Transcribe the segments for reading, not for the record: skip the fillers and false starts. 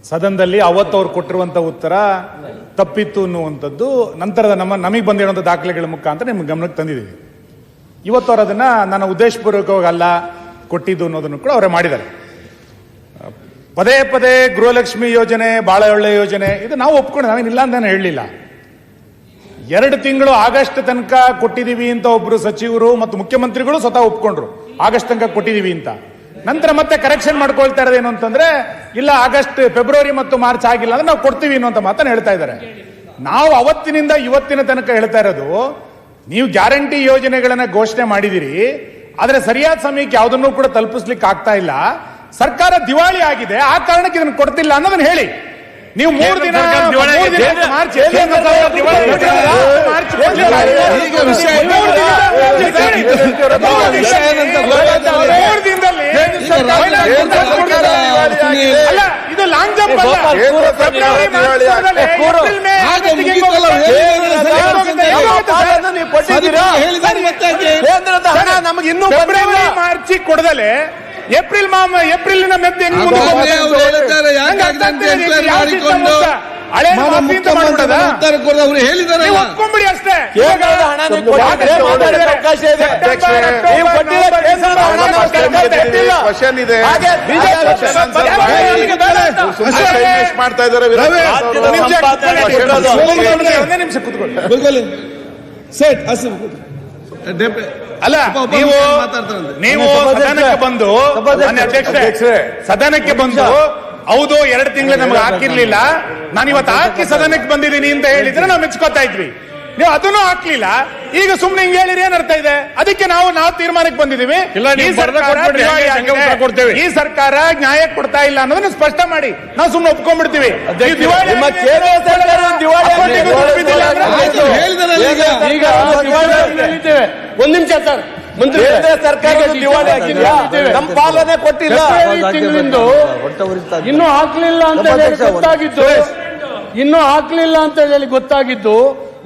ಸದನದಲ್ಲಿ ಅವತ್ತು ಅವ್ರು ಕೊಟ್ಟಿರುವಂತ ಉತ್ತರ ತಪ್ಪಿತ್ತು ಅನ್ನುವಂಥದ್ದು ನಂತರದ ನಮಗೆ ಬಂದಿರುವಂಥ ದಾಖಲೆಗಳ ಮುಖಾಂತರ ನಿಮ್ಗೆ ಗಮನಕ್ಕೆ ತಂದಿದ್ದೀವಿ. ಇವತ್ತು ಅವ್ರು ಅದನ್ನ ನಾನು ಉದ್ದೇಶಪೂರ್ವಕವಾಗಿ ಅಲ್ಲ ಕೊಟ್ಟಿದ್ದು ಅನ್ನೋದನ್ನು ಕೂಡ ಅವರೇ ಮಾಡಿದ್ದಾರೆ. ಪದೇ ಪದೇ ಗೃಹಲಕ್ಷ್ಮಿ ಯೋಜನೆ ಬಹಳ ಒಳ್ಳೆ ಯೋಜನೆ, ಇದು ನಾವು ಒಪ್ಕೊಂಡು ನಾವೇನಿಲ್ಲ ಅಂತ ನಾನು ಹೇಳಲಿಲ್ಲ. 2 ತಿಂಗಳು ಆಗಸ್ಟ್ ತನಕ ಕೊಟ್ಟಿದ್ದೀವಿ ಅಂತ ಒಬ್ರು ಸಚಿವರು ಮತ್ತು ಮುಖ್ಯಮಂತ್ರಿಗಳು ಸ್ವತಃ ಒಪ್ಕೊಂಡ್ರು, ಆಗಸ್ಟ್ ತನಕ ಕೊಟ್ಟಿದ್ದೀವಿ ಅಂತ. ನಂತರ ಮತ್ತೆ ಕರೆಕ್ಷನ್ ಮಾಡ್ಕೊಳ್ತಾ ಇರೋದೇನು ಅಂತಂದ್ರೆ ಇಲ್ಲ ಆಗಸ್ಟ್ ಫೆಬ್ರವರಿ ಮತ್ತು ಮಾರ್ಚ್ ಆಗಿಲ್ಲ ಅಂದ್ರೆ ನಾವು ಕೊಡ್ತೀವಿ ಅನ್ನುವಂತ ಮಾತನ್ನು ಹೇಳ್ತಾ ಇದ್ದಾರೆ. ನಾವು ಅವತ್ತಿನಿಂದ ಇವತ್ತಿನ ತನಕ ಹೇಳ್ತಾ ಇರೋದು, ನೀವು ಗ್ಯಾರಂಟಿ ಯೋಜನೆಗಳನ್ನ ಘೋಷಣೆ ಮಾಡಿದಿರಿ, ಆದ್ರೆ ಸರಿಯಾದ ಸಮಯಕ್ಕೆ ಯಾವುದನ್ನು ಕೂಡ ತಲುಪಿಸ್ಲಿಕ್ಕೆ ಆಗ್ತಾ ಇಲ್ಲ, ಸರ್ಕಾರ ದಿವಾಳಿ ಆಗಿದೆ, ಆ ಕಾರಣಕ್ಕೆ ಇದನ್ನು ಕೊಡ್ತಿಲ್ಲ ಅನ್ನೋದನ್ನ ಹೇಳಿ. ನೀವು 3 ದಿನ ಮಾರ್ಚ್ ಇದು ಲಾಂಗ್ ಜಂಪ್ ನಮಗೆ ಇನ್ನೂ ಮಾರ್ಚ್ ಕೊಡದಲೆ ಏಪ್ರಿಲ್ ಮೆತ್ತೆ ಒಪ್ಕೊಂಬಿಡಿ ಅಷ್ಟೇ. ಮಾಡ್ತಾ ಇದ್ದಾರೆ. ನಿಮಿಷ ಕೂತ್ಕೊಳ್ಳಿ. ಅಲ್ಲ, ನೀವು ಸದನಕ್ಕೆ ಬಂದು ಸದನಕ್ಕೆ ಬಂದು ಹೌದು 2 ತಿಂಗಳು ನಮ್ಗೆ ಹಾಕಿರ್ಲಿಲ್ಲ, ನಾನು ಇವತ್ತು ಹಾಕಿ ಸದನಕ್ಕೆ ಬಂದಿದ್ದೀನಿ ಅಂತ ಹೇಳಿದ್ರೆ ನಾವು ಮೆಚ್ಕೋತಾ ಇದ್ವಿ. ನೀವು ಅದನ್ನು ಹಾಕ್ಲಿಲ್ಲ, ಈಗ ಸುಮ್ನೆ ಹಿಂಗೆ ಹೇಳಿರಿ ಏನ್ ಅರ್ಥ ಇದೆ? ಅದಕ್ಕೆ ನಾವು ತೀರ್ಮಾನಕ್ಕೆ ಬಂದಿದ್ದೀವಿ, ಈ ಸರ್ಕಾರ ನ್ಯಾಯ ಕೊಡ್ತಾ ಇಲ್ಲ ಅನ್ನೋದನ್ನ ಸ್ಪಷ್ಟ ಮಾಡಿ ನಾವು ಸುಮ್ನೆ ಒಪ್ಕೊಂಡ್ಬಿಡ್ತೀವಿ. ಒಂದ್ ನಿಮಿಷ ಸರ್, ಸರ್ಕಾರ ದಿವಾಳಿ ಆಗಿದೆಯಾ? ನಮ್ಮ ಪಾಲನೆ ಕೊಟ್ಟಿಲ್ಲ, ಇನ್ನೂ ಹಾಕ್ಲಿಲ್ಲ ಅಂತ ಹೇಳಿ ಗೊತ್ತಾಗಿದ್ದು, ಇನ್ನೂ ಹಾಕ್ಲಿಲ್ಲ ಅಂತ ಹೇಳಿ ಗೊತ್ತಾಗಿದ್ದು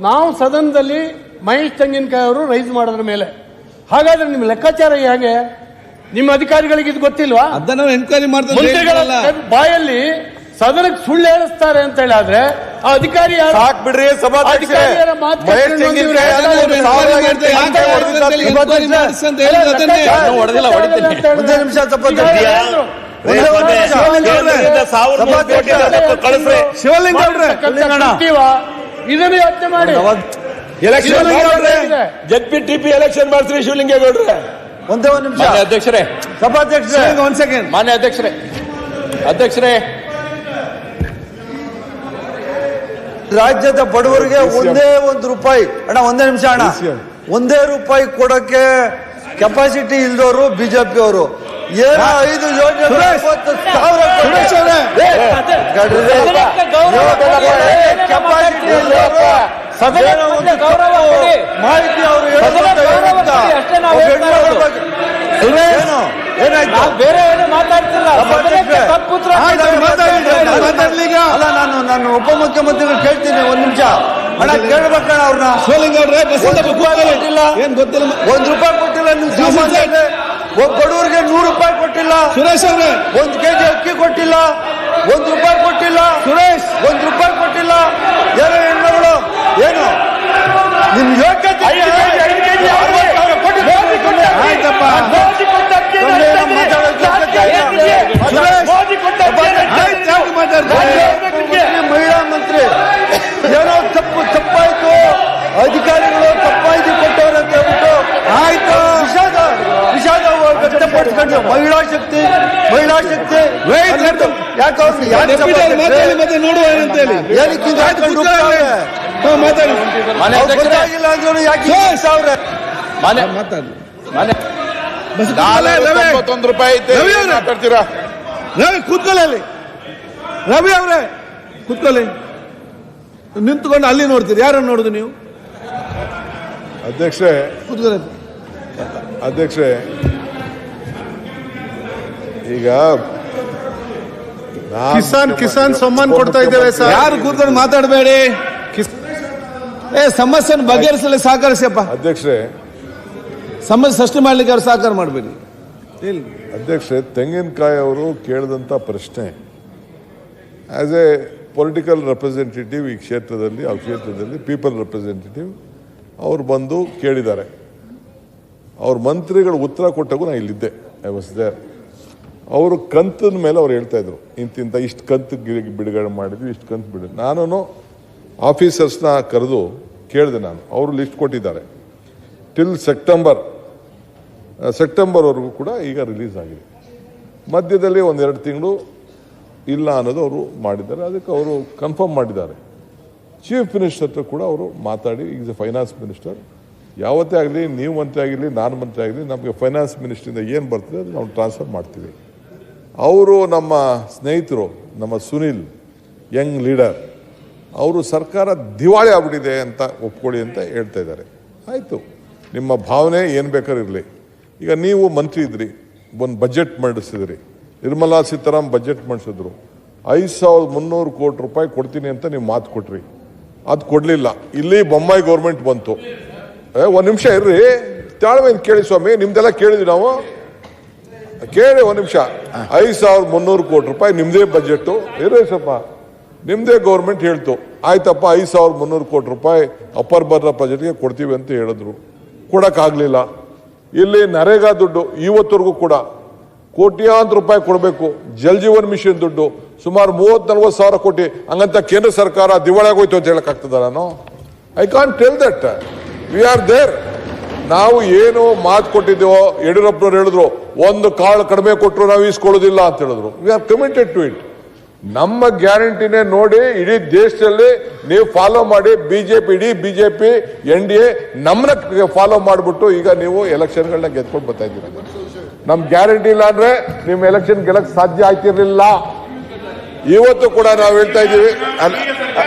ನಾವು ಸದನದಲ್ಲಿ ಮಹೇಶ್ ತೆಂಗಿನಕಾಯಿ ಅವರು ರೈಸ್ ಮಾಡೋದ್ರ ಮೇಲೆ. ಹಾಗಾದ್ರೆ ನಿಮ್ಮ ಲೆಕ್ಕಾಚಾರ ಹೇಗೆ? ನಿಮ್ಮ ಅಧಿಕಾರಿಗಳಿಗೆ ಇದು ಗೊತ್ತಿಲ್ವಾ? ಅದನ್ನ ಎನ್ಕ್ವೈರಿ ಮಾಡ್ತಾರೆ. ಮಂತ್ರಿಗಳ ಬಾಯಲ್ಲಿ ಸದನಕ್ಕೆ ಸುಳ್ಳು ಹೇಳಿಸ್ತಾರೆ ಅಂತ ಹೇಳಿದ್ರೆ ಆ ಅಧಿಕಾರಿ ಬಿಡ್ರಿ. ಅಧಿಕಾರಿಯರ ಮಾತು ಇದನ್ನು ಯೋಚನೆ ಮಾಡಿ. ZPTP ಎಲೆಕ್ಷನ್ ಮಾಡ್ತೀರಿ ಶಿವಲಿಂಗೇಗೌಡ್ರೆ. ಒಂದೇ ಒಂದು ನಿಮಿಷ ಅಧ್ಯಕ್ಷರೇ, ಸಭಾಧ್ಯಕ್ಷರೇ, ಒಂದ್ ಸೆಕೆಂಡ್. ಮಾನ್ಯ ಅಧ್ಯಕ್ಷರೇ, ರಾಜ್ಯದ ಬಡವರಿಗೆ ಒಂದೇ ₹1 ಅಣ್ಣ, ಒಂದೇ ನಿಮಿಷ ಅಣ್ಣ, ₹1 ಕೊಡಕ್ಕೆ ಕೆಪಾಸಿಟಿ ಇಲ್ದವರು ಬಿಜೆಪಿ ಅವರು. ಏನೋ 5 ಯೋಜನೆ ಕೆಪಾಸಿಟಿ ಮಾಹಿತಿ ಅವರು ಏನಾಯ್ತು? ಬೇರೆ ಏನು ಮಾತಾಡ್ತಿಲ್ಲ. ಅಲ್ಲ, ನಾನು ಉಪಮುಖ್ಯಮಂತ್ರಿಗಳು ಕೇಳ್ತೀನಿ. ಒಂದ್ ನಿಮಿಷ ಅಣ್ಣ, ಕೇಳ್ಬೇಕಣ್ಣ ಅವ್ರನ್ನ. ಏನ್ ಗೊತ್ತಿಲ್ಲ, ₹1 ಕೊಟ್ಟಿಲ್ಲ. ನೀವು ಸಾಮಾನ್ಯ ಬಡವರಿಗೆ ₹100 ಕೊಟ್ಟಿಲ್ಲ. ಸುರೇಶ್ ಅವ್ರೆ, 1 ಕೆಜಿ ಅಕ್ಕಿ ಕೊಟ್ಟಿಲ್ಲ, ₹1 ಕೊಟ್ಟಿಲ್ಲ. ಸುರೇಶ್, ₹1 ಕೊಟ್ಟಿಲ್ಲ. ಏನೋ ಹೆಣ್ಮಗಳು, ಏನು ನಿಮ್ ಯೋಗ್ಯತೆ? ಆಯ್ತಪ್ಪ, ಮಹಿಳಾ ಮಂತ್ರಿ ಏನೋ ತಪ್ಪಾಯ್ತು, ಅಧಿಕಾರಿಗಳು ತಪ್ಪಾಯ್ತು ಕೊಟ್ಟವ್ರು ಅಂತ ಹೇಳ್ಬಿಟ್ಟು ಆಯ್ತು ವಿಷಾದ ವ್ಯಕ್ತಪಡಿಸ್ಕೊಂಡು ಮಹಿಳಾ ಶಕ್ತಿ ಯಾಕೆ ನೋಡುವ ಅಂತ ಹೇಳಿ ಗೊತ್ತಾಗಿಲ್ಲ ಅಂದ್ರು ಯಾಕೆ ಮಾತಾಡ್ತೀರಾ? ಕೂತ್ಕೊಳ್ಳಿ, ರವಿ ಅವರೇ ಕೂತ್ಕೊಳ್ಳಿ. ನಿಂತ್ಕೊಂಡು ಅಲ್ಲಿ ನೋಡ್ತೀರಿ, ಯಾರನ್ನು ನೋಡುದು ನೀವು? ಅಧ್ಯಕ್ಷರೇ, ಈಗ ಕಿಸಾನ್ ಸಮ್ಮಾನ್ ಕೊಡ್ತಾ ಇದ್ದೇವೆ ಸರ್. ಯಾರು ಕೂತ್ಕೊಂಡು ಮಾತಾಡಬೇಡಿ. ಸಮಸ್ಯೆಯನ್ನು ಬಗೆಹರಿಸಲು ಸಹಕರಿಸಪ್ಪ. ಅಧ್ಯಕ್ಷರೇ, ಸಮಸ್ಯೆ ಸೃಷ್ಟಿ ಮಾಡ್ಲಿಕ್ಕೆ ಅವ್ರು ಸಹಕಾರ ಮಾಡಬೇಡಿ. ಅಧ್ಯಕ್ಷರೇ, ತೆಂಗಿನಕಾಯಿ ಅವರು ಕೇಳಿದಂತ ಪ್ರಶ್ನೆ ಆಸ್ ಎ ಪೊಲಿಟಿಕಲ್ ರೆಪ್ರೆಸೆಂಟೇಟಿವ್ ಈ ಕ್ಷೇತ್ರದಲ್ಲಿ ಆ ಕ್ಷೇತ್ರದಲ್ಲಿ ಪೀಪಲ್ ರೆಪ್ರೆಸೆಂಟೇಟಿವ್ ಅವ್ರು ಬಂದು ಕೇಳಿದ್ದಾರೆ. ಅವ್ರ ಮಂತ್ರಿಗಳು ಉತ್ತರ ಕೊಟ್ಟಾಗೂ ನಾನು ಇಲ್ಲಿದ್ದೆ, ಐ ವಾಸ್ ದೇರ್. ಅವರು ಕಂತಿನ ಮೇಲೆ ಅವ್ರು ಹೇಳ್ತಾ ಇದ್ರು, ಇಂತಿಂತ ಇಷ್ಟು ಕಂತು ಬಿಡುಗಡೆ ಮಾಡಿದ್ವಿ, ಇಷ್ಟು ಕಂತು ಬಿಡು. ನಾನು ಆಫೀಸರ್ಸ್ನ ಕರೆದು ಕೇಳಿದೆ, ನಾನು ಅವರು ಲಿಸ್ಟ್ ಕೊಟ್ಟಿದ್ದಾರೆ. ಟಿಲ್ ಸೆಪ್ಟೆಂಬರ್ವರೆಗೂ ಕೂಡ ಈಗ ರಿಲೀಸ್ ಆಗಿದೆ. ಮಧ್ಯದಲ್ಲಿ 1-2 ತಿಂಗಳು ಇಲ್ಲ ಅನ್ನೋದು ಅವರು ಮಾಡಿದ್ದಾರೆ. ಅದಕ್ಕೆ ಅವರು ಕನ್ಫರ್ಮ್ ಮಾಡಿದ್ದಾರೆ. ಚೀಫ್ ಮಿನಿಸ್ಟರ್ ಹತ್ರ ಕೂಡ ಅವರು ಮಾತಾಡಿ, ಈಸ್ ಎ ಫೈನಾನ್ಸ್ ಮಿನಿಸ್ಟರ್, ಯಾವತ್ತೇ ಆಗಲಿ ನೀವು ಮಂತ್ರಿ ಆಗಿರಲಿ ನಾನು ಮಂತ್ರಿ ಆಗಲಿ ನಮಗೆ ಫೈನಾನ್ಸ್ ಮಿನಿಸ್ಟ್ರಿಂದ ಏನು ಬರ್ತದೆ ಅದು ನಾವು ಟ್ರಾನ್ಸ್ಫರ್ ಮಾಡ್ತೀವಿ. ಅವರು ನಮ್ಮ ಸ್ನೇಹಿತರು, ನಮ್ಮ ಸುನಿಲ್ ಯಂಗ್ ಲೀಡರ್, ಅವರು ಸರ್ಕಾರ ದಿವಾಳಿ ಆಗ್ಬಿಟ್ಟಿದೆ ಅಂತ ಒಪ್ಕೊಳ್ಳಿ ಅಂತ ಹೇಳ್ತಾ ಇದ್ದಾರೆ. ಆಯಿತು, ನಿಮ್ಮ ಭಾವನೆ ಏನು ಬೇಕಾದ್ರೂ ಇರಲಿ. ಈಗ ನೀವು ಮಂತ್ರಿ ಇದ್ರಿ, ಒಂದು ಬಜೆಟ್ ಮಂಡಿಸಿದ್ರಿ, ನಿರ್ಮಲಾ ಸೀತಾರಾಮನ್ ಬಜೆಟ್ ಮಂಡಿಸಿದ್ರು, 5,300 ಕೋಟಿ ರೂಪಾಯಿ ಕೊಡ್ತೀನಿ ಅಂತ ನೀವು ಮಾತು ಕೊಟ್ರಿ, ಅದು ಕೊಡಲಿಲ್ಲ. ಇಲ್ಲಿ ಬೊಮ್ಮಾಯಿ ಗೌರ್ಮೆಂಟ್ ಬಂತು. ಒಂದು ನಿಮಿಷ ಇರ್ರಿ, ತಾಳ್ಮೆಯಿಂದ ಕೇಳಿ ಸ್ವಾಮಿ, ನಿಮ್ದೆಲ್ಲ ಕೇಳಿದ್ವಿ ನಾವು, ಕೇಳಿ ಒಂದು ನಿಮಿಷ. 5,300 ಕೋಟಿ ರೂಪಾಯಿ ನಿಮ್ಮದೇ ಬಜೆಟ್ಟು, ಇರ್ರಿ ಸ್ವಲ್ಪ, ನಿಮ್ಮದೇ ಗೌರ್ಮೆಂಟ್ ಹೇಳ್ತು, ಆಯ್ತಪ್ಪ 5,300 ಕೋಟಿ ರೂಪಾಯಿ ಅಪ್ಪರ್ ಬರ್ರ ಬಜೆಟ್ಗೆ ಕೊಡ್ತೀವಿ ಅಂತ ಹೇಳಿದ್ರು, ಕೊಡೋಕ್ಕಾಗಲಿಲ್ಲ. ಇಲ್ಲಿ ನರೇಗಾ ದುಡ್ಡು ಇವತ್ತವರೆಗೂ ಕೂಡ ಕೋಟ್ಯಾಂತರ ರೂಪಾಯಿ ಕೊಡಬೇಕು. ಜಲ್ ಜೀವನ್ ಮಿಷನ್ ದುಡ್ಡು ಸುಮಾರು 30-40 ಸಾವಿರ ಕೋಟಿ, ಹಂಗಂತ ಕೇಂದ್ರ ಸರ್ಕಾರ ದಿವಾಳಿಯಾಗೋಯ್ತು ಅಂತ ಹೇಳಕ್ಕಾಗ್ತದ? ನಾನು I can't tell that. We are there. ನಾವು ಏನು ಮಾತು ಕೊಟ್ಟಿದ್ದೇವೋ, ಯಡಿಯೂರಪ್ಪನವ್ರು ಹೇಳಿದ್ರು, ಒಂದು ಕಾಳು ಕಡಿಮೆ ಕೊಟ್ಟರು ನಾವು ಈಸ್ಕೊಳ್ಳೋದಿಲ್ಲ ಅಂತ ಹೇಳಿದ್ರು. We are committed to it. ನಮ್ಮ ಗ್ಯಾರಂಟಿನೇ ನೋಡಿ ಇಡೀ ದೇಶದಲ್ಲಿ ನೀವು ಫಾಲೋ ಮಾಡಿ. ಇಡೀ ಬಿಜೆಪಿ NDA ನಮ್ಮನ್ನ ಫಾಲೋ ಮಾಡಿಬಿಟ್ಟು ಈಗ ನೀವು ಎಲೆಕ್ಷನ್ಗಳನ್ನ ಗೆದ್ಕೊಂಡು ಬರ್ತಾ ಇದ್ದೀರ. ನಮ್ ಗ್ಯಾರಂಟಿ ಇಲ್ಲ ಅಂದ್ರೆ ನಿಮ್ ಎಲೆಕ್ಷನ್ ಗೆಲ್ಲಕ್ ಸಾಧ್ಯ ಆಯ್ತಿರ್ಲಿಲ್ಲ. ಇವತ್ತು ಕೂಡ ನಾವು ಹೇಳ್ತಾ ಇದ್ದೀವಿ.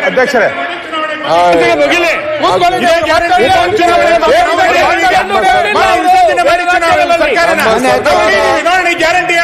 ಅಧ್ಯಕ್ಷರೇ, ಗ್ಯಾರಂಟಿ